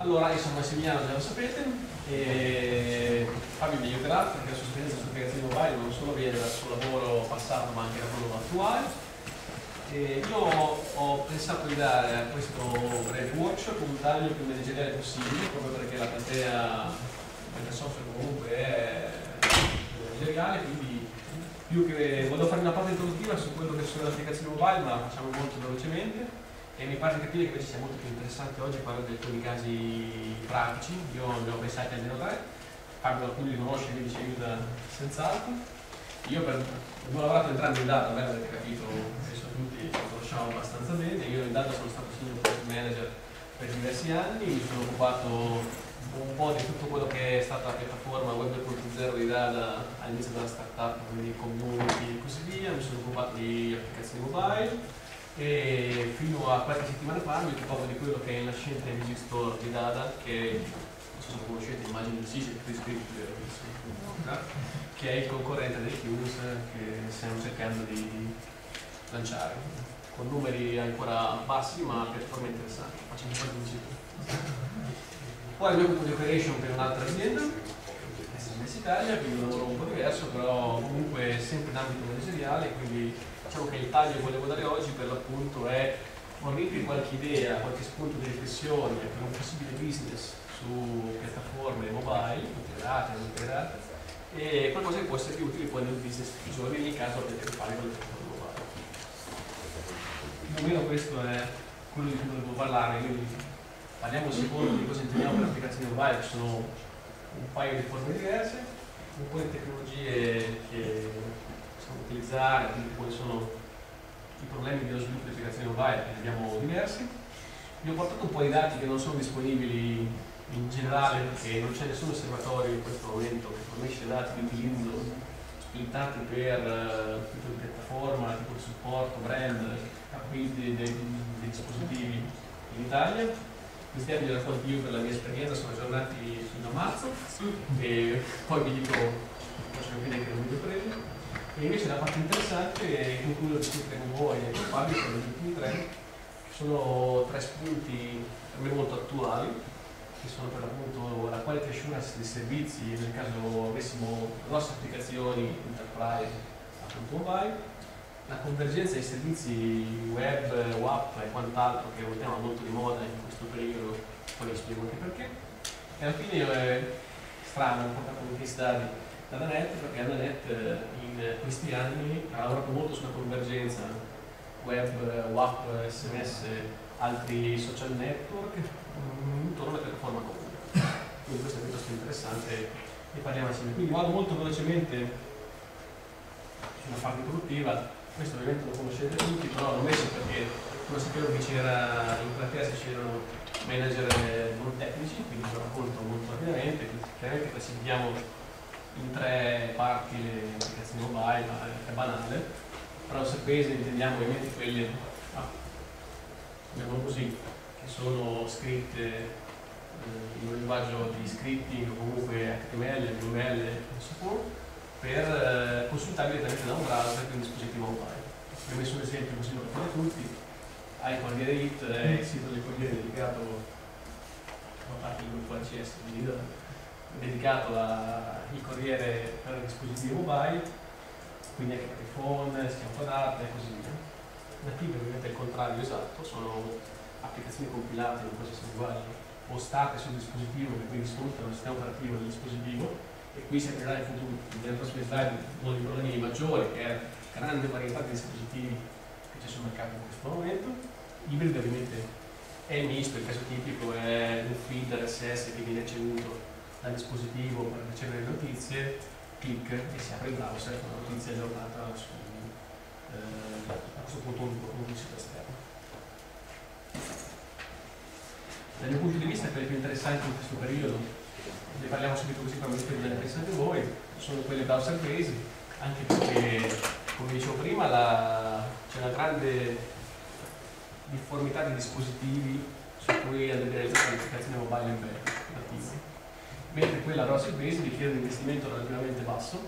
Allora, io sono Massimiliano, già lo sapete, e Fabio mi aiuterà perché la sua esperienza su applicazioni mobile non solo viene dal suo lavoro passato ma anche da quello attuale. E io ho pensato di dare a questo breve workshop un taglio più manageriale possibile, proprio perché la platea del software comunque è manageriale, quindi più che volevo fare una parte introduttiva su quello che sono le applicazioni mobile, ma la facciamo molto velocemente. E mi pare di capire che invece sia molto più interessante oggi parlare di alcuni casi pratici. Io ne ho pensati almeno 3, Fabio alcuni li conosce, quindi ci aiuta senz'altro. Io ho lavorato entrambi in data, bene, avete capito, penso tutti lo conosciamo abbastanza bene. Io in data sono stato senior project manager per diversi anni, mi sono occupato un po' di tutto quello che è stata la piattaforma Web 2.0 di Dada all'inizio della startup, quindi community e così via. Mi sono occupato di applicazioni mobile e fino a qualche settimana fa mi occupavo di quello che è il nascente Music Store di Dada, che non so se lo conoscete, immagino di sì, siete più iscritti, che è il concorrente del Tunes che stiamo cercando di lanciare, con numeri ancora bassi ma piattaforme interessanti. Facciamo un po' di pubblicità. Poi mi occupo di operation per un'altra azienda, SMS Italia, quindi un lavoro un po' diverso, però comunque sempre in ambito manageriale, quindi diciamo che il taglio che volevo dare oggi per l'appunto è fornirvi qualche idea, qualche spunto di riflessione per un possibile business su piattaforme mobile, integrate o non integrate, e qualcosa che può essere più utile poi nel business tutti i giorni nel caso avete a che fare con le piattaforme mobile. Più o meno questo è quello di cui volevo parlare, quindi parliamo un secondo di cosa intendiamo per applicazioni mobile, che sono un paio di forme diverse, un po' di tecnologie che possiamo utilizzare, quindi quali sono i problemi dello sviluppo di applicazioni mobile, che ne abbiamo diversi. Vi ho portato un po' di dati che non sono disponibili in generale perché non c'è nessun osservatorio in questo momento che fornisce dati di utilizzo splittati per tipo di piattaforma, tipo di supporto, brand, acquisti dei dispositivi in Italia. Questi dati li racconto io per la mia esperienza, sono aggiornati fino a marzo e poi vi dico cosa capire che non vi ho preso. E invece la parte interessante con cui lo discutere con voi e con Fabio sono gli ultimi 3, che sono 3 spunti per me molto attuali, che sono per l'appunto la quality assurance dei servizi nel caso avessimo grosse applicazioni enterprise appunto mobile, la convergenza dei servizi web, WAP e quant'altro, che è un tema molto di moda in questo periodo, poi vi spiego anche perché. E alla fine è strano, ho portato un case study da Danet, perché Danet in questi anni ha lavorato molto sulla convergenza web, WAP, SMS, altri social network intorno alla piattaforma comune. Quindi questo è piuttosto interessante e parliamo assieme. Quindi vado molto velocemente sulla parte produttiva. Questo ovviamente lo conoscete tutti, però l'ho messo perché come sapevo che c'era in platea se c'erano manager non tecnici, quindi lo racconto molto rapidamente. Chiaramente classifichiamo in 3 parti le applicazioni mobile, ma è banale. Però se pesi intendiamo ovviamente quelle, chiamiamolo così, che sono scritte in un linguaggio di scripting o comunque HTML, HTML e so per consultare direttamente da un browser per un dispositivo mobile. Vi ho messo un esempio così lo capite tutti. Hai Corriere Hit, è il sito del Corriere dedicato a parte del gruppo ACS, dedicato al Corriere per dispositivi mobile, quindi anche per iPhone, schiaffodate e così via. Native ovviamente è il contrario esatto, sono applicazioni compilate in un processo linguaggio postate sul dispositivo che quindi sfruttano il sistema operativo del dispositivo. E qui si aprirà in futuro, nelle prossime slide, uno dei problemi maggiori, che è la grande varietà di dispositivi che c'è sul mercato in questo momento. Ibrido ovviamente è misto, il caso tipico è un feed RSS che viene ricevuto dal dispositivo per ricevere le notizie, clic e si apre il browser con la notizia aggiornata su a questo punto un sito esterno. Dal mio punto di vista, quelle più interessanti in questo periodo, ne parliamo subito così per vedere delle pensate voi, sono quelle browser based, anche perché, come dicevo prima, c'è una grande difformità di dispositivi su cui andare realizzare l'applicazione mobile embedded native, mentre quella browser based richiede un investimento relativamente basso,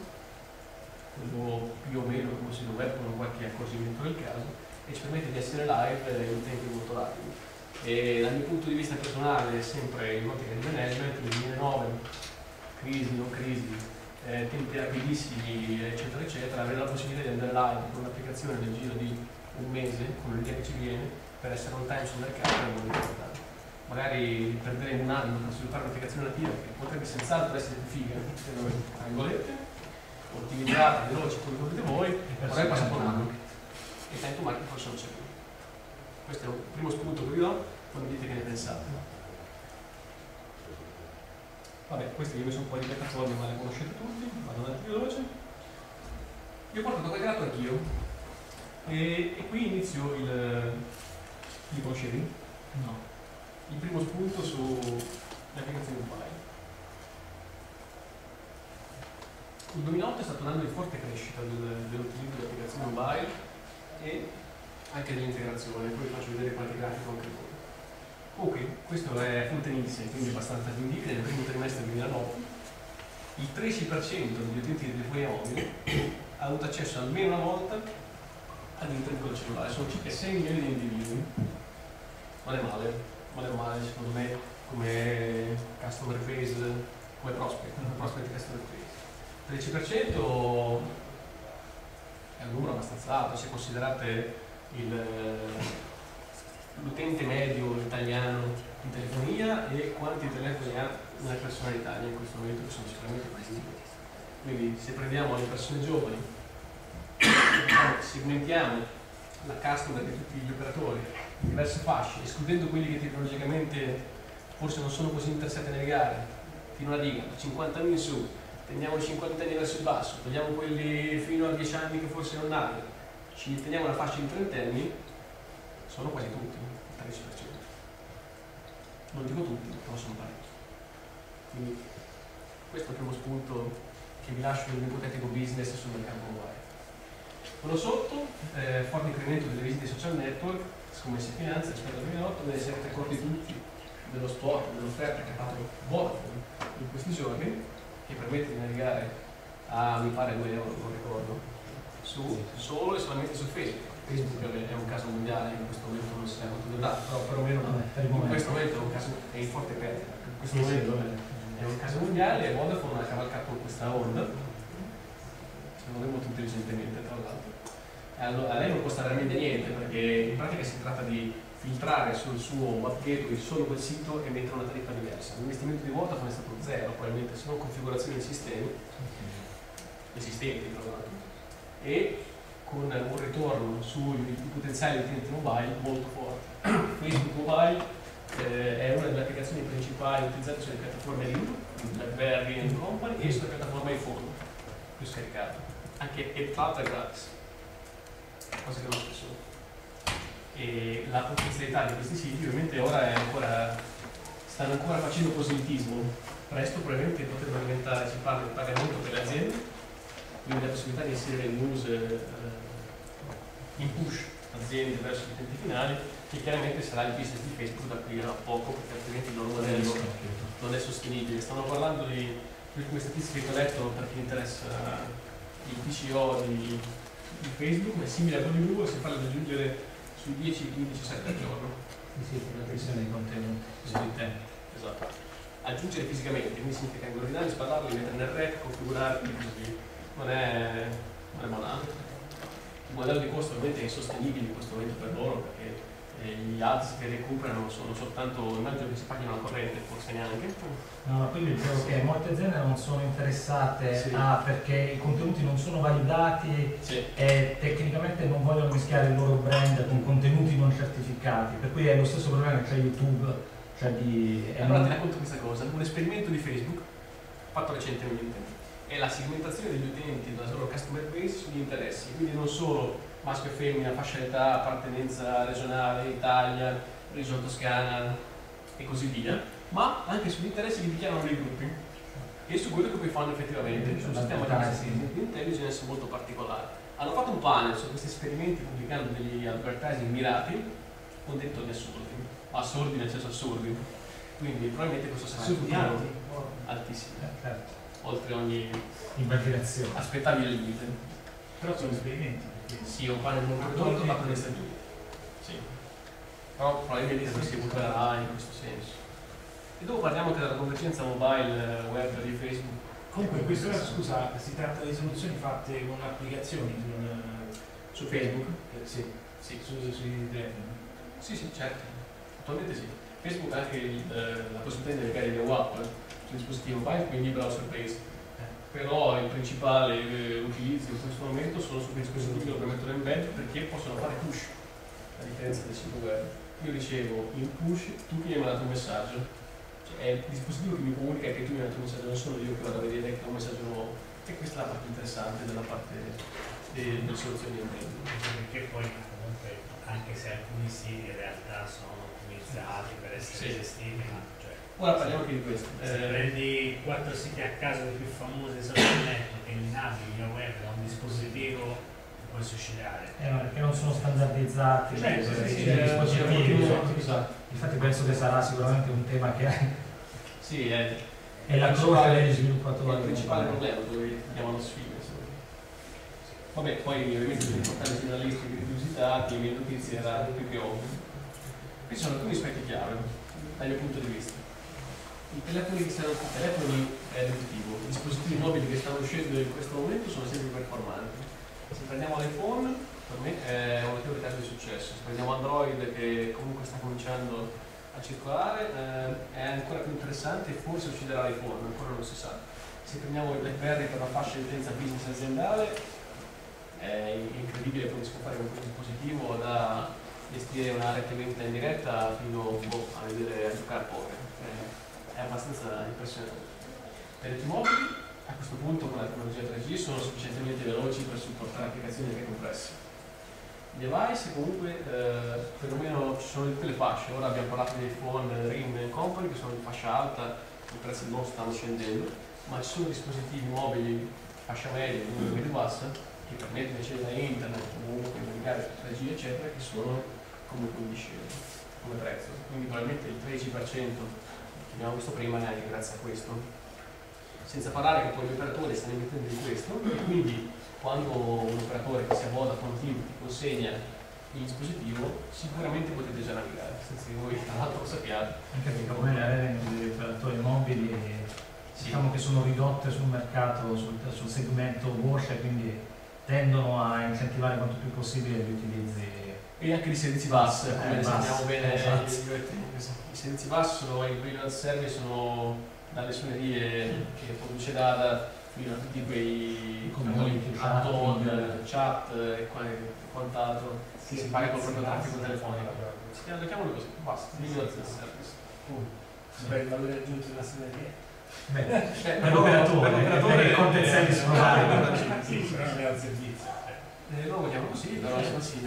quello più o meno come sito web con qualche accorgimento del caso, e ci permette di essere live in tempi molto rapidi. E dal mio punto di vista personale, sempre in ottica di management, nel 2009, crisi, non crisi, tempi rapidissimi, eccetera, eccetera, avere la possibilità di andare live con un'applicazione nel giro di un mese, con l'idea che ci viene, per essere on time sul mercato è molto importante. Magari perderemo un anno per sviluppare un'applicazione nativa che potrebbe senz'altro essere più figa, tra virgolette, ottimizzata, veloce, come volete voi, però è passato un anno e tanto marketing forse non c'è più. Questo è un primo spunto che vi do, poi mi dite che ne pensate. Vabbè, queste io ho messo un po' di piattaforme, ma le conoscete tutti, vado avanti più veloce. Io ho portato qualche dato anch'io e qui inizio li conoscevi? No. Il primo spunto sulle applicazioni mobile. Il 2008 è stato un anno di forte crescita dell'utilizzo di applicazioni mobile e anche dell'integrazione, poi vi faccio vedere qualche grafico anche voi. Comunque, questo è Fontenilse, quindi abbastanza attendibile. Nel primo trimestre del 2009 il 13% degli utenti di telefonia mobile ha avuto accesso almeno una volta ad internet con il cellulare, sono circa 6 milioni di individui. Non è male secondo me come customer base, come prospect customer base. 13% è un numero abbastanza alto se considerate l'utente medio italiano in telefonia e quanti telefoni ha una persona in Italia in questo momento, che sono sicuramente questi. Quindi se prendiamo le persone giovani, segmentiamo la customer di tutti gli operatori in diverse fasce, escludendo quelli che tecnologicamente forse non sono così interessati a navigare, fino a diga, 50 anni in su, teniamo i 50 anni verso il basso, togliamo quelli fino a 10 anni che forse non navigano, ci teniamo la fascia di 30 anni, sono quasi tutti, il 13%. Non dico tutti, però sono parecchi. Quindi questo è il primo spunto che vi lascio nel mio ipotetico business sul mercato mobile. Quello sotto, forte incremento delle visite social network, scommesse e finanze rispetto al 2008, ve ne siete accorti tutti dello sport, dell'offerta che ha fatto Vodafone in questi giorni, che permette di navigare a, mi pare, 2 euro, non ricordo, solo e solamente su Facebook. Facebook è un caso mondiale, in questo momento non si sa quanto durerà, però perlomeno in questo momento è un caso, è in forte perdita. In questo momento è un caso mondiale e Vodafone ha cavalcato questa onda, secondo me molto intelligentemente tra l'altro. Allora, a lei non costa veramente niente, perché in pratica si tratta di filtrare sul suo web gateway solo quel sito e mettere una tariffa diversa. L'investimento di Vodafone è stato zero, probabilmente, se non configurazione dei sistemi esistenti tra l'altro, e con un ritorno sui potenziali utenti mobile molto forte. Facebook Mobile è una delle applicazioni principali utilizzate sulle piattaforme RIM, BlackBerry and Company, e sulle piattaforme iPhone più scaricate. E tra l'altro è gratis, cosa che non c'è solo. E la potenzialità di questi siti ovviamente ora stanno ancora facendo proselitismo. Presto probabilmente potrebbero diventare, si parla di pagamento per le aziende, quindi la possibilità di inserire news in push aziende verso gli utenti finali, che chiaramente sarà il business di Facebook da qui a poco, perché altrimenti il loro modello non è sostenibile. Stanno parlando di ultime statistiche che ho letto per chi interessa il TCO di Facebook, ma è simile a Bollywood, si parla di aggiungere sui 10-15 set al giorno. Sì, per la pressione dei contenuti sui tempi. Esatto. Aggiungere fisicamente, quindi significa ingordinarli, spararli, mettere nel rack, configurarli, così. Non è banale. Il modello di costo ovviamente è insostenibile in questo momento per loro, perché gli ads che recuperano sono soltanto, immagino che si paghino la corrente, forse neanche. No, quindi dicevo che molte aziende non sono interessate perché i contenuti non sono validati e tecnicamente non vogliono mischiare il loro brand con contenuti non certificati, per cui è lo stesso problema che c'è YouTube. Allora ti racconto questa cosa, un esperimento di Facebook fatto recentemente è la segmentazione degli utenti della loro customer base sugli interessi, quindi non solo maschio e femmina, fascia d'età, appartenenza regionale, Italia, regione toscana e così via, ma anche sugli interessi che dichiarano dei gruppi e su quello che poi fanno effettivamente, su un sistema di intelligence molto particolare. Hanno fatto un panel su questi esperimenti pubblicando degli advertising mirati con dei toni assurdi nel senso assurdi, quindi probabilmente questo sarà studiato altissimo, oltre ogni immaginazione, aspettabile limite. Però sono esperimenti. Sì, un panel molto ridotto fatto negli Stati Uniti. Sì. però probabilmente si evolverà in questo senso. E dopo parliamo anche della convergenza mobile web di Facebook. Comunque in questo caso, scusa, si tratta di soluzioni fatte con applicazioni su Facebook? Sì, sui telefoni. Sì, certo, attualmente sì. Facebook ha anche la possibilità di caricare le app sul dispositivo mobile, quindi browser based. Però il principale utilizzo in questo momento sono su quei dispositivi che lo permettono embed perché possono fare push, a differenza del sito web. Io ricevo in push, tu che mi hai mandato un messaggio, cioè è il dispositivo che mi comunica che tu mi hai mandato un messaggio, non sono io che vado a vedere che ho un messaggio nuovo. E questa è la parte interessante della parte delle soluzioni embed. Perché poi comunque, anche se alcuni siti in realtà sono ottimizzati per essere gestiti, cioè, ora parliamo anche di questo. Se prendi 4 siti a caso dei più famosi social network e li navighi via web da un dispositivo, puoi suicidare. Perché non sono standardizzati Cioè, i dispositivi. Infatti penso che sarà sicuramente un tema che sì, è la croce degli sviluppatori. È il principale problema dove chiamano sfide. Vabbè, poi ovviamente sono importanti giornalisti più visitati, le notizie era più che ovvio. Questi sono alcuni aspetti chiave dal mio punto di vista. I telefoni è ripetitivo, i dispositivi mobili che stanno uscendo in questo momento sono sempre performanti. Se prendiamo l'iPhone, per me è un notevole caso di successo. Se prendiamo Android, che comunque sta cominciando a circolare, è ancora più interessante e forse ucciderà l'iPhone, ancora non si sa. Se prendiamo il BlackBerry per la fascia di utenza business aziendale, è incredibile come si può fare con questo dispositivo da gestire una rete vendita in diretta fino a vedere a giocare a poker. È abbastanza impressionante. Le reti mobili a questo punto con la tecnologia 3G sono sufficientemente veloci per supportare applicazioni anche complesse. I device comunque perlomeno ci sono tutte le fasce. Ora abbiamo parlato dei iPhone, RIM e Company che sono di fascia alta, i prezzi non stanno scendendo, ma ci sono dispositivi mobili fascia media, medio bassa, che permettono di accedere a internet, comunque navigare 3G eccetera, che sono comunque in discesa come prezzo. Quindi probabilmente il 13% che abbiamo visto prima neanche grazie a questo. Senza parlare che poi gli operatori stanno inventando di questo e quindi quando un operatore che sia Vodafone Team ti consegna il dispositivo sicuramente potete già navigare, senza che voi tra l'altro lo sappiate. Anche perché come le aree degli operatori mobili diciamo che sono ridotte sul mercato, sul segmento voce, quindi tendono a incentivare quanto più possibile gli utilizzi. E anche i servizi VAS, come ne sappiamo bene, esatto. I servizi VAS sono i private service, sono dalle suonerie che produce Dada fino a tutti quei add-on, chat e quant'altro che si paga col proprio traffico telefonico. Lo chiamano così, basta, private service. Per il valore aggiunto della suoneria? Per l'operatore il content service sono vari. Sì, però non è un servizio. Loro lo chiamano così, però sì.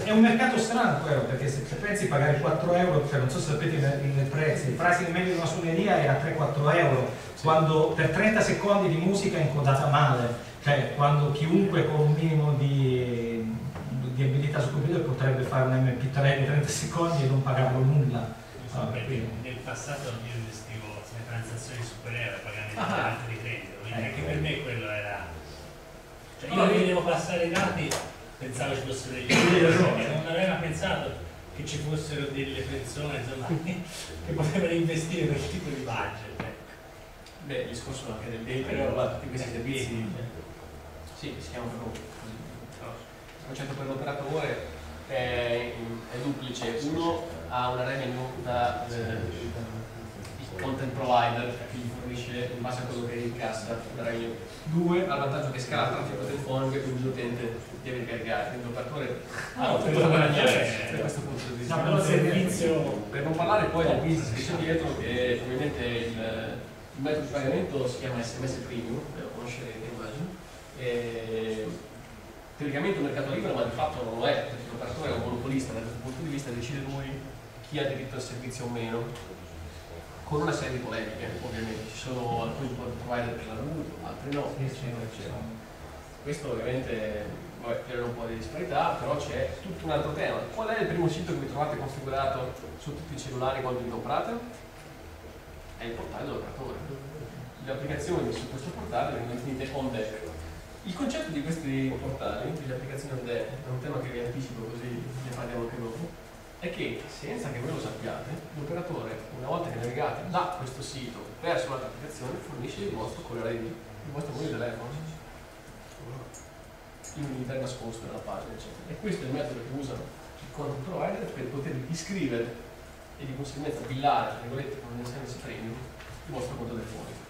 È un mercato strano quello, perché se pensi pagare 4 euro, cioè non so se sapete i prezzi, il pricing medio di una suoneria era 3-4 euro, quando per 30 secondi di musica incodata male, cioè quando chiunque con un minimo di abilità sul computer potrebbe fare un MP3 di 30 secondi e non pagarlo nulla. Nel passato io investivo sulle transazioni superiori a pagamenti di credito, quindi anche per me quello era. Cioè io vedevo passare i dati, pensavo ci fossero degli errori, non avevo pensato che ci fossero delle persone insomma, che potevano investire quel tipo di budget. Beh, il discorso anche del data, tutti questi servizi, sì, si chiamano proprio così. Il concetto per l'operatore è duplice. Uno ha una revenue da il content provider che gli fornisce in base a quello che incassa la revenue. Due, ha il vantaggio che scala il traffico telefonico e quindi l'utente deve ricaricare, quindi l'operatore ha tutto da guadagnare da questo punto di vista. No, servizio. Per non parlare poi del business che c'è dietro, che ovviamente il metodo di pagamento si chiama SMS Premium, lo conoscerete immagino. Teoricamente un mercato libero, ma di fatto non lo è, perché l'operatore è un monopolista, da questo punto di vista decide lui chi ha diritto al servizio o meno, con una serie di polemiche, ovviamente. Ci sono alcuni provider che l'hanno avuto, altri no, eccetera. Questo ovviamente crea un po' di disparità, però c'è tutto un altro tema. Qual è il primo sito che vi trovate configurato su tutti i cellulari quando li comprate? È il portale dell'operatore. Le applicazioni su questo portale vengono definite on deck. Il concetto di questi portali, delle applicazioni on demand, è un tema che vi anticipo così ne parliamo anche dopo, è che senza che voi lo sappiate, l'operatore, una volta che navigate da questo sito verso l'altra applicazione, fornisce il vostro caller ID, il vostro numero di telefono, in per nascosto nella pagina, eccetera. E questo è il metodo che usano i content provider per poter iscrivere e di conseguenza billare, tra virgolette, con un SMS premium, il vostro conto telefonico.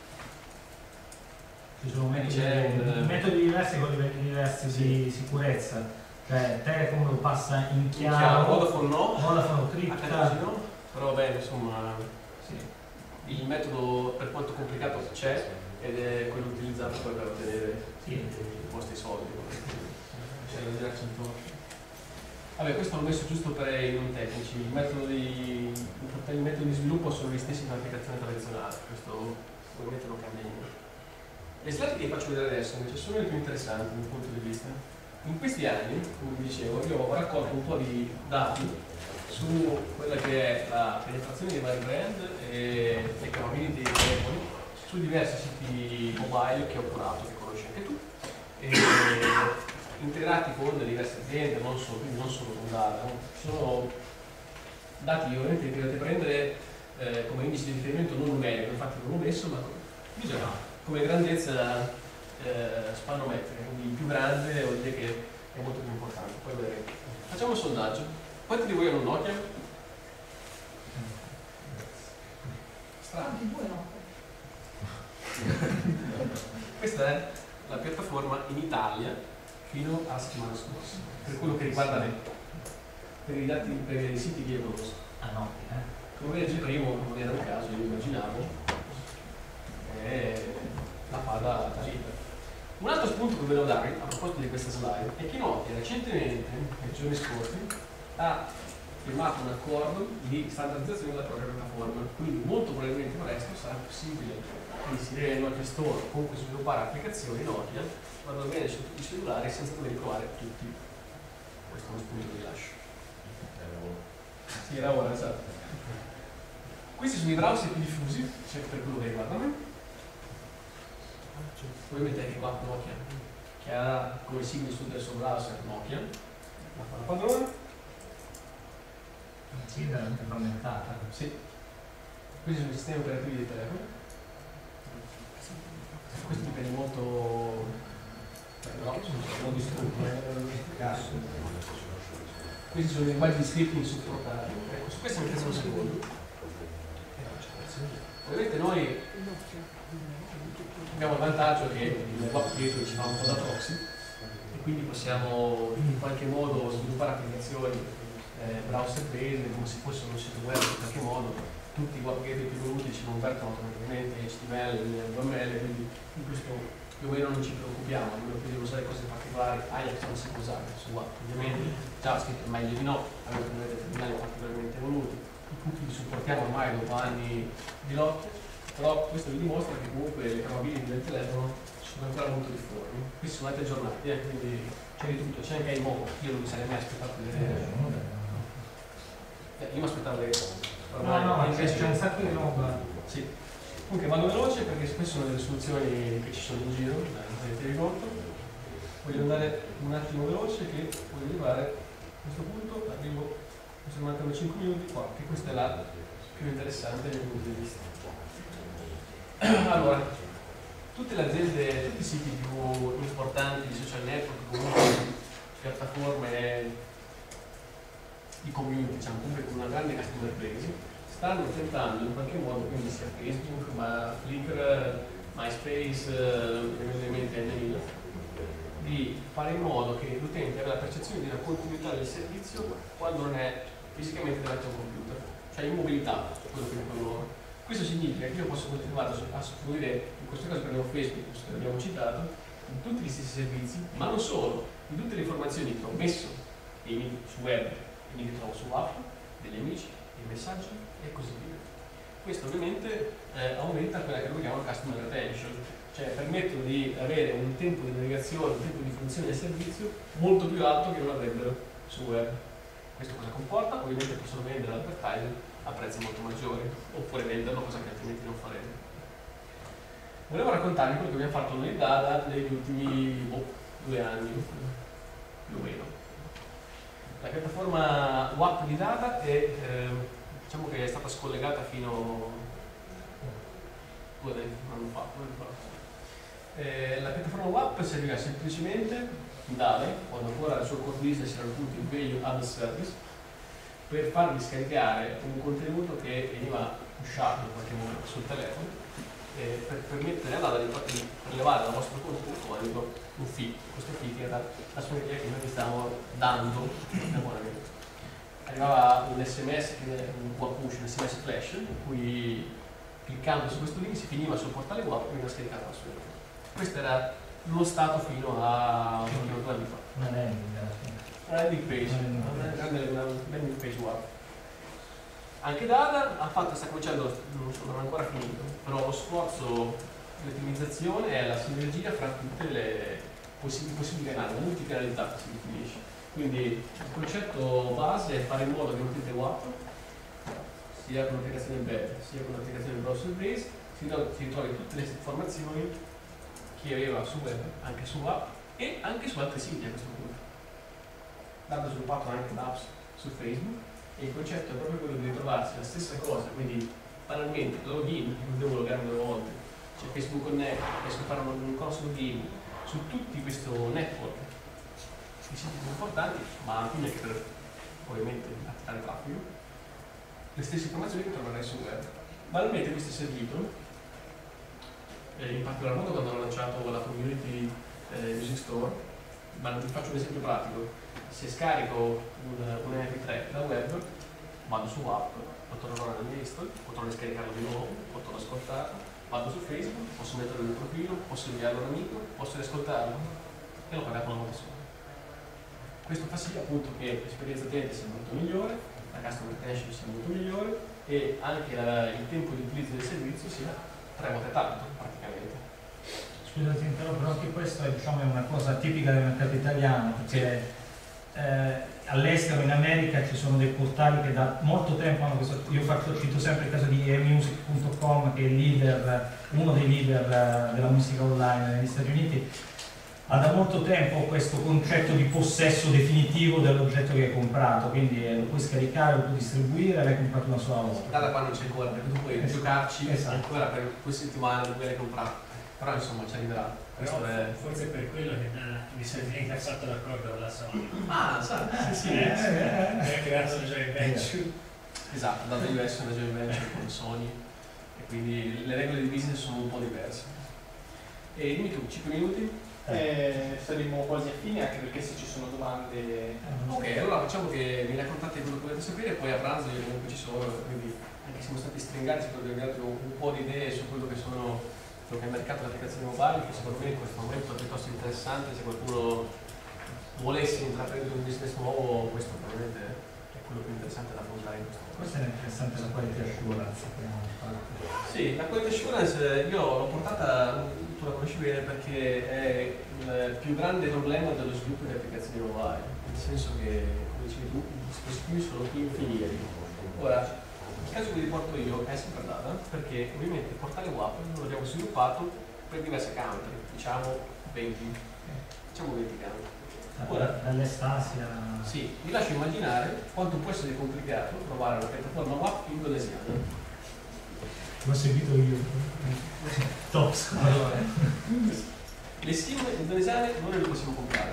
Ci sono metodi diversi con livelli diversi di sicurezza, cioè Telecom lo passa in chiaro, Vodafone no, Vodafone cripta, no, però beh, insomma, sì. Il metodo per quanto complicato c'è ed è quello utilizzato poi per ottenere i vostri soldi, c'è da girarci intorno. Vabbè, questo l'ho messo giusto per i non tecnici, i metodi di sviluppo sono gli stessi di un'applicazione tradizionale, questo ovviamente non cambia niente. Le slide che vi faccio vedere adesso invece sono le più interessanti dal mio punto di vista. In questi anni, come vi dicevo, io ho raccolto un po' di dati su quella che è la penetrazione dei vari brand e le capability dei telefoni su diversi siti mobile che ho curato, che conosci anche tu, integrati con diverse aziende, non solo con data. Sono dati ovviamente che dovete prendere come indice di riferimento non numerico, infatti non l'ho messo, ma come grandezza spannometrica, quindi più grande vuol dire che è molto più importante. Poi vedremo. Facciamo un sondaggio. Quanti di voi hanno un Nokia? Strano. Questa è la piattaforma in Italia fino a settimana scorsa, per quello che riguarda me, per i siti che io conosco. Come vedete prima, non era un caso, io immaginavo, la fa da libera. Un altro spunto che volevo darvi a proposito di questa slide è che Nokia recentemente, nei giorni scorsi, ha firmato un accordo di standardizzazione della propria piattaforma, quindi molto probabilmente presto sarà possibile inserire il Nokia Store o comunque sviluppare applicazioni Nokia vanno bene su tutti i cellulari senza dover provare tutti. Questo è uno spunto che vi lascio. Sì, era ora, esatto. Questi sono i browser più diffusi, sempre per quello che riguarda me. Ovviamente anche qua Nokia, che ha come simbolo sul del suo browser Nokia, la fa la padrona. Sì, veramente frammentata. Sì. Questi sono i sistemi operativi dei telefoni. Questo dipende molto. No, sono distrutti. Questi sono i linguaggi di scripting supportati. Ecco, su questo mi interessa un secondo. Ovviamente noi abbiamo il vantaggio che il web gateway ci fa un po' da proxy e quindi possiamo in qualche modo sviluppare applicazioni browser based come se fossero un sito web in qualche modo. Tutti i web gateway più evoluti ci convertono automaticamente in HTML, in HTML, quindi in questo più o meno non ci preoccupiamo, a meno che devo usare cose particolari, Ajax non si può usare su web, ovviamente JavaScript è meglio di no, a meno che non avete terminali particolarmente evoluti. I cookie li supportiamo ormai dopo anni di lotte, però questo vi dimostra che comunque le capability del telefono sono ancora molto difformi. Questi sono dati aggiornati, quindi c'è di tutto, c'è anche iMovie, io non mi sarei mai aspettato di vedere. Io mi aspettavo le no, c'è un sacco di roba. Sì. Comunque vado veloce perché queste sono delle soluzioni che ci sono in giro, tenete conto. Voglio andare un attimo veloce che voglio arrivare a questo punto, arrivo, mi sono mancano 5 minuti qua, che questa è la più interessante dal mio punto di vista. Allora, tutte le aziende, tutti i siti più importanti di social network, comunque piattaforme di community, diciamo, comunque con una grande customer base, stanno tentando in qualche modo, quindi sia Facebook, ma Flickr, MySpace, ovviamente di fare in modo che l'utente abbia la percezione di una continuità del servizio quando non è fisicamente davanti a un computer, cioè in mobilità, quello che dicono loro. Questo significa che io posso continuare a usufruire, in questo caso prendiamo Facebook, che abbiamo citato, di tutti gli stessi servizi, ma non solo, di tutte le informazioni che ho messo su web e mi ritrovo su app, degli amici, dei messaggi e così via. Questo ovviamente aumenta quella che noi chiamiamo customer retention, cioè permettono di avere un tempo di navigazione, un tempo di funzione del servizio molto più alto che non avrebbero su web. Questo cosa comporta? Ovviamente possono vendere l'advertising a prezzi molto maggiori, oppure venderlo, cosa che altrimenti non farebbero. volevo raccontarvi quello che abbiamo fatto noi Dada negli ultimi 2 anni, più o meno. La piattaforma WAP di Dada è, diciamo che è stata scollegata fino a 2 anni fa. La piattaforma WAP serviva semplicemente Dada, quando ancora il suo core business era appunto il Value Added Service, per farvi scaricare un contenuto che veniva pushato in qualche modo sul telefono, per permettere a Dada di prelevare dal vostro conto telefonico un fee. Questo fee che era la suoneria che noi vi stavamo dando in abbonamento. Arrivava un SMS, un push, un SMS flash, in cui cliccando su questo link si finiva sul portale WAP e veniva scaricata la suoneria. Questo era lo stato fino a 2 anni fa. Una landing alla fine. Una landing page, una landing page WAP. Anche Dada sta cominciando, non è ancora finito, però lo sforzo di ottimizzazione è la sinergia fra tutte le possibili canali, la multicanalità si definisce. Quindi il concetto base è fare in modo che l'utente WAP, sia con l'applicazione web, sia con l'applicazione browser base, si ritrovi tutte le informazioni che aveva su web, anche su app e anche su altri siti a questo punto. Dada ha sviluppato anche apps su Facebook e il concetto è proprio quello di ritrovarsi la stessa cosa, quindi banalmente login, non devo logare 2 volte, c'è Facebook Connect, riesco a fare un corso login su tutti questo network di siti più importanti, ma alla fine che per ovviamente attirare traffico, le stesse informazioni che troverai sul web. Banalmente questo è servito, in particolar modo quando hanno lanciato la Community Music Store, ma vi faccio un esempio pratico. Se scarico un MP3 da web, vado su app, lo troverò nel mio history, potrò riscaricarlo di nuovo, potrò ascoltarlo, vado su Facebook, posso metterlo nel profilo, posso inviarlo a un amico, posso riascoltarlo e l'ho pagato una volta sola. Questo fa sì appunto che l'esperienza utente sia molto migliore, la customer retention sia molto migliore e anche il tempo di utilizzo del servizio sia 3 volte tanto praticamente. Scusa ti interrompo, però anche questo è, diciamo, è una cosa tipica del mercato italiano, perché all'estero, in America, ci sono dei portali che da molto tempo hanno questo. Io cito sempre il caso di emusic.com, che è il leader, uno dei leader della musica online negli Stati Uniti. Ha da molto tempo questo concetto di possesso definitivo dell'oggetto che hai comprato, quindi lo puoi scaricare, lo puoi distribuire, l'hai comprato una sola volta. Da qua non c'è ancora, perché tu puoi giocarci ancora per 2 settimane dopo che l'hai comprato, però insomma ci arriverà. Forse è per quello che mi Stati Uniti ha fatto l'accordo con la Sony. Ah, sai, sì. Ha creato una joint venture. Esatto, da US una joint venture con Sony e quindi le regole di business sono un po' diverse. E dimmi tu, 5 minuti? Saremo quasi a fine, anche perché se ci sono domande. Ok, allora facciamo che mi raccontate quello che volete sapere e poi a pranzo io comunque ci sono, quindi anche se siamo stati stringati spero di aver dato un po' di idee su quello che sono quello che è il mercato delle applicazioni mobile, che secondo me in questo momento è piuttosto interessante. Se qualcuno volesse intraprendere un business nuovo, questo probabilmente è quello più interessante da affrontare in questo momento. Questo è interessante, la quality assurance. Sì, la quality assurance io l'ho portata, tu la conosci bene, perché è il più grande problema dello sviluppo di applicazioni mobile, nel senso che, come dicevi tu, i dispositivi sono infiniti. Ora, il caso che vi porto io è sempre Dada, perché ovviamente il portale WAP lo abbiamo sviluppato per diverse country, diciamo 20 country. Ora, dall'Estasia. sì, vi lascio immaginare quanto può essere complicato trovare una piattaforma WAP indonesiana. L'ho seguito io. Tops. Allora, le SIM indonesiane noi le possiamo comprare.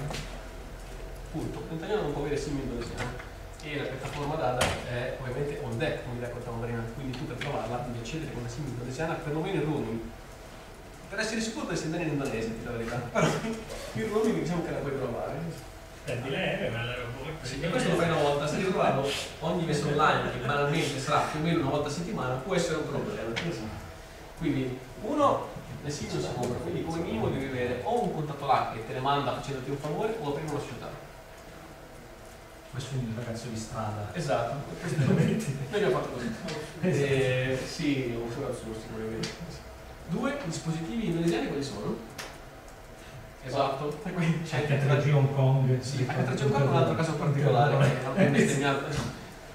Punto. L'italiano non può avere SIM indonesiano. E la piattaforma Dada è ovviamente on deck, come vi raccontavo prima, quindi tu per trovarla devi accedere con una SIM indonesiana, perlomeno il roaming. Per essere sicuro dovresti andare in Indonesia, ti la verità. Però il roaming diciamo che la puoi trovare. Di lei, ma l'aeroporto. Sì, e questo lo fai una volta, se devi trovarlo ogni mese online, che banalmente sarà più o meno una volta a settimana, può essere un problema. Quindi, uno, le SIM non si compra, quindi come minimo devi avere o un contatto là che te le manda facendoti un favore o aprire una società. Questo è un ragazzo di strada. Esatto, noi abbiamo fatto così. Sì, un crowdsourcing ovviamente. 2 dispositivi indonesiani quali sono? Esatto. C'è H3G Hong Kong. Sì, H3G Hong Kong è un altro caso particolare, che è bestemmiato.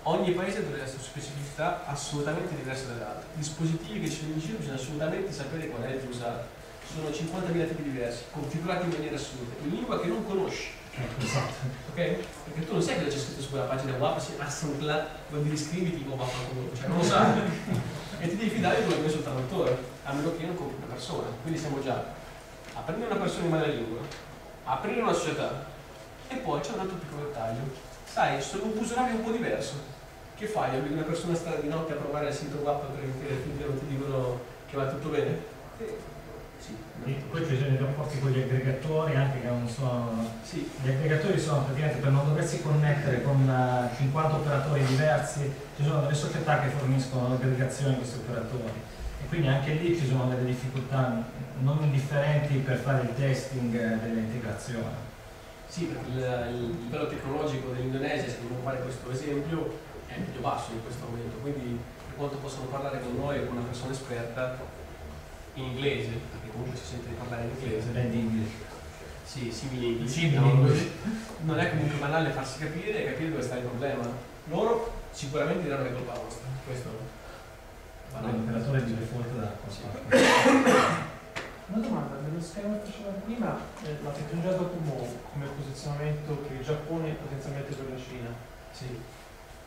ogni paese deve essere specificità assolutamente diverse dalle altre. I dispositivi che ci sono in giro bisogna assolutamente sapere qual è il più usato. Sono 50.000 tipi diversi, configurati in maniera assoluta, in lingua che non conosci. Ok? Perché tu non sai cosa c'è scritto su quella pagina web, se assembla, vuol dire iscriviti o vaffanculo, cioè non lo sai. E ti devi fidare di quello che è sul traduttore, a meno che non compri una persona. Quindi siamo già a prendere una persona in madrelingua, aprire una società e poi c'è un altro piccolo dettaglio. Sai, sono un fuso orario un po' diverso. Che fai? Obbligo una persona a stare di notte a provare il sito web perché finché non ti dicono che va tutto bene? Sì. E poi ci sono i rapporti con gli aggregatori anche che non sono. Sì. Gli aggregatori sono praticamente per non doversi connettere con 50 operatori diversi, ci sono delle società che forniscono l'aggregazione a questi operatori e quindi anche lì ci sono delle difficoltà non indifferenti per fare il testing dell'integrazione. Sì, perché il livello tecnologico dell'Indonesia, se dobbiamo fare questo esempio, è medio basso in questo momento, quindi per quanto possono parlare con noi o con una persona esperta in inglese, perché comunque si sente di parlare in inglese. Band English. Sì, simili English. English. Non è comunque banale farsi capire e capire dove sta il problema. Loro sicuramente diranno che è colpa vostra. Questo l'operatore di default da Una domanda, nello schema che faceva prima, la tecnologia Docomo come posizionamento per il Giappone e potenzialmente per la Cina, sì,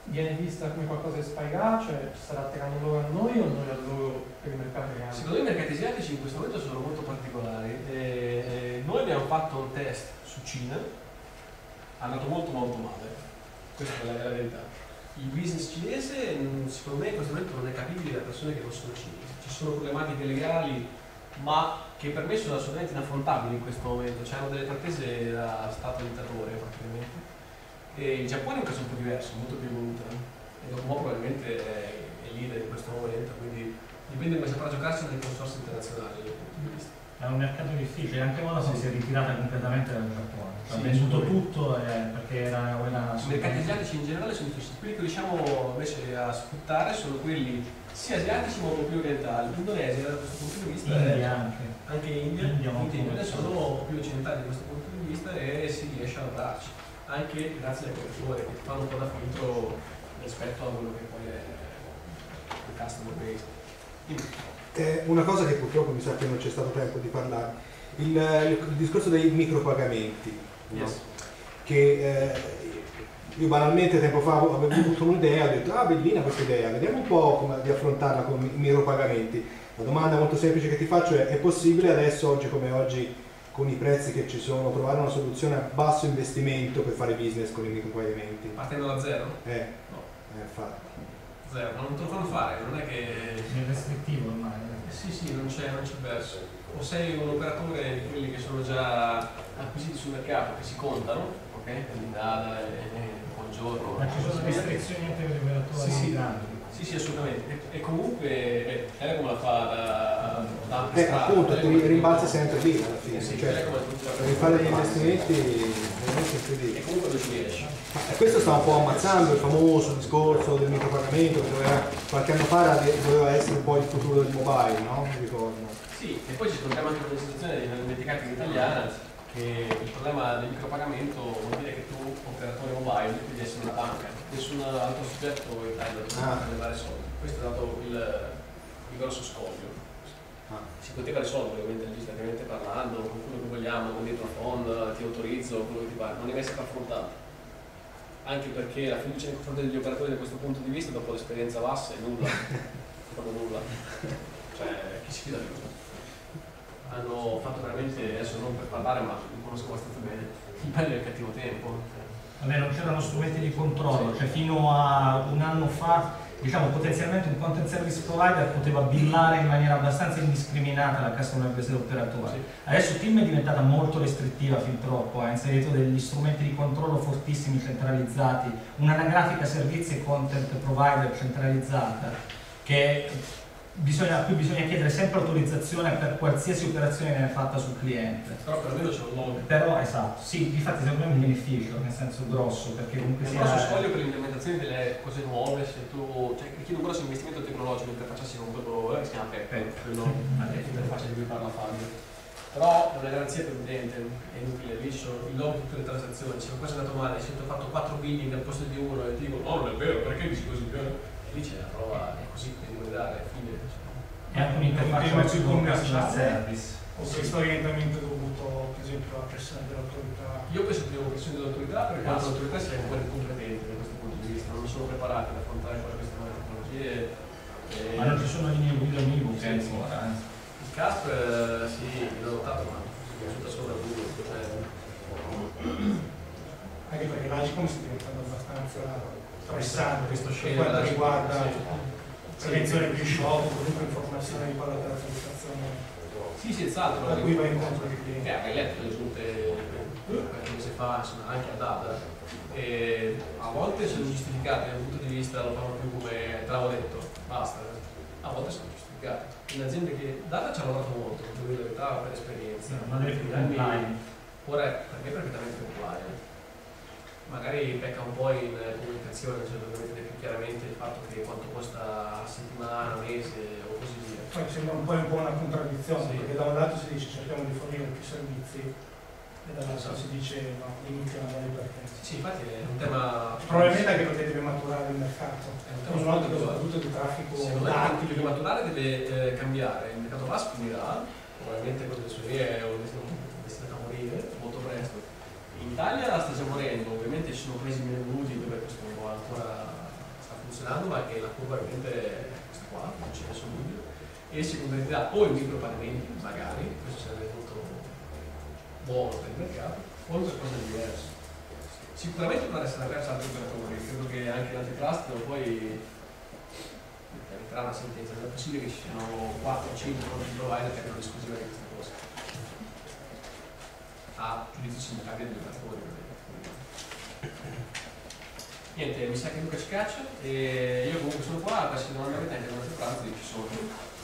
viene vista come qualcosa di spaigato, cioè ci starà attirando loro a noi o noi a loro per il mercato reale? secondo me i mercati asiatici in questo momento sono molto particolari. Noi abbiamo fatto un test su Cina, è andato molto male, questa è la verità. Il business cinese secondo me in questo momento non è capibile da persone che non sono cinesi. Ci sono problematiche legali ma che per me sono assolutamente inaffrontabili in questo momento, hanno delle pretese da stato di terrore praticamente. E il Giappone è un caso un po' diverso, molto più evoluto, e Docomo probabilmente è leader in questo momento, quindi dipende come saprà giocarsi nei consorzi internazionali dal punto di vista. È un mercato difficile, anche Vodafone Sì. si è ritirata completamente dal Giappone, ha Sì, venduto tutto perché era una. I mercati asiatici in generale sono difficili, quelli che riusciamo invece a sfruttare sono quelli sia asiatici ma un po' più orientali. L'Indonesia da questo punto di vista India anche India sono un po' più occidentali da questo punto di vista e si riesce a lavorarci, anche grazie ai operatori che fanno un po' da filtro rispetto a quello che poi è il customer base. Una cosa che purtroppo mi sa che non c'è stato tempo di parlare, il discorso dei micropagamenti, Yes. che io banalmente tempo fa avevo avuto un'idea, ho detto bellina questa idea, vediamo un po' come di affrontarla con i micropagamenti. La domanda molto semplice che ti faccio è possibile adesso, oggi come oggi, con i prezzi che ci sono, trovare una soluzione a basso investimento per fare business con i micropagamenti? Partendo da zero? No. Infatti. Zero, ma non te lo fanno fare, non è che. È restrittivo ormai. Sì, non c'è verso. O sei un operatore di quelli che sono già acquisiti sul mercato, che si contano, ok? Quindi Dada e Buongiorno. Ma ci sono restrizioni anche per gli operatori grandi. Sì, assolutamente. E comunque come la fa da appunto, ti rimbalza sempre lì alla fine. Sì, cioè, per rifare gli investimenti veramente incredibile. E comunque non ci riesci. Questo sta un po' ammazzando il famoso discorso del micropagamento che qualche anno fa doveva essere un po' il futuro del mobile, no? Mi ricordo. Sì, e poi ci troviamo anche con una situazione dimenticata in italiana, che il problema del micropagamento vuol dire che tu, operatore mobile, devi essere una banca, nessun altro soggetto in Italia non può dare soldi. Questo è dato il grosso scoglio. Si poteva risolvere ovviamente legislativamente parlando, con quello che vogliamo, con dietro a fondo, ti autorizzo, quello che ti pare, non è mai stato affrontato. Anche perché la fiducia nei confronti degli operatori da questo punto di vista, dopo l'esperienza VAS, è nulla, proprio nulla. Cioè, chi si fida di loro? Hanno fatto veramente, adesso non per parlare, ma li conosco abbastanza bene, il bello e il cattivo tempo. Vabbè, non c'erano strumenti di controllo, cioè fino a un anno fa, diciamo, potenzialmente un content service provider poteva billare in maniera abbastanza indiscriminata la customer base dell'operatore. Sì. Adesso TIM è diventata molto restrittiva fin troppo, ha inserito degli strumenti di controllo fortissimi centralizzati, un'anagrafica servizi e content provider centralizzata che a cui bisogna chiedere sempre autorizzazione per qualsiasi operazione che viene fatta sul cliente. Però perlomeno c'è un log. Però esatto, sì, infatti secondo me è un beneficio, nel senso grosso, perché comunque È un grosso scoglio per l'implementazione delle cose nuove, se tu, cioè richiede un grosso investimento tecnologico, interfacciassi con quello che si chiama Peppe, quello interfaccia di cui parla Fabio. però è una garanzia più evidente, è inutile, lì ci sono il log di tutte le transazioni, se qualcosa è andato male, se ho fatto 4 billing al posto di uno e ti dico no, non è vero, perché dici così? E lì c'è la prova, è così, quindi vuoi dare, fine. E anche un'interfaccia più commerciale service. O questo orientamento dovuto per esempio alla pressione dell'autorità? Io penso più alla pressione dell'autorità, perché quando l'autorità sia ancora incompetente da questo punto di vista, non sono preparati ad affrontare queste nuove tecnologie. Ma non ci sono linee guida omnibus Il ancora? CASP sì, l'ho notato, ma risulta solo da Google. Anche perché l'Agicom sta diventando abbastanza pressante questo per quanto riguarda prevenzione di shock, comunque informazione di quella della transazione. Sì, senz'altro. Da cui va incontro di clienti. Hai letto le giunte qualche mese fa, insomma, anche a data. E a volte sono giustificate dal punto di vista, lo fanno più come te l'avevo detto, basta. A volte sono giustificate. In aziende che data ci hanno lavorato molto, per la verità, per esperienza. Non è più compliant. Ora perché è perfettamente compliant. Magari pecca un po' in comunicazione, cioè dovrebbe vedere più chiaramente il fatto che quanto costa a settimana, mese o così via. Poi sembra un po' una contraddizione, Sì. perché da un lato si dice cerchiamo di fornire più servizi e dall'altro si dice no, limitiamo le partenze. Sì, infatti è un tema... Probabilmente anche perché deve maturare il mercato, È un è tema un altro molto soprattutto di traffico secondo me dati. il deve maturare, deve cambiare. Il mercato VAS finirà, probabilmente con le sue vie o destinato a morire molto presto. In Italia sta già morendo, ovviamente ci sono paesi meno evoluti dove questo ancora sta funzionando, ma che la curva ovviamente è questa qua, non c'è nessun dubbio. E secondarità o i micropagamenti, magari, questo sarebbe molto buono per il mercato, o qualcosa di diverso. Sicuramente dovrà essere aperto altri operatori, credo che anche l'antitrust poi arriverà una sentenza, non è possibile che ci siano 4 o 5 provider che hanno l'esclusiva di questa cosa. A giudizi sindacali degli operatori. Niente, mi sa che Luca ci caccia e io comunque sono qua, se non avete anche domande pranzo, io ci sono.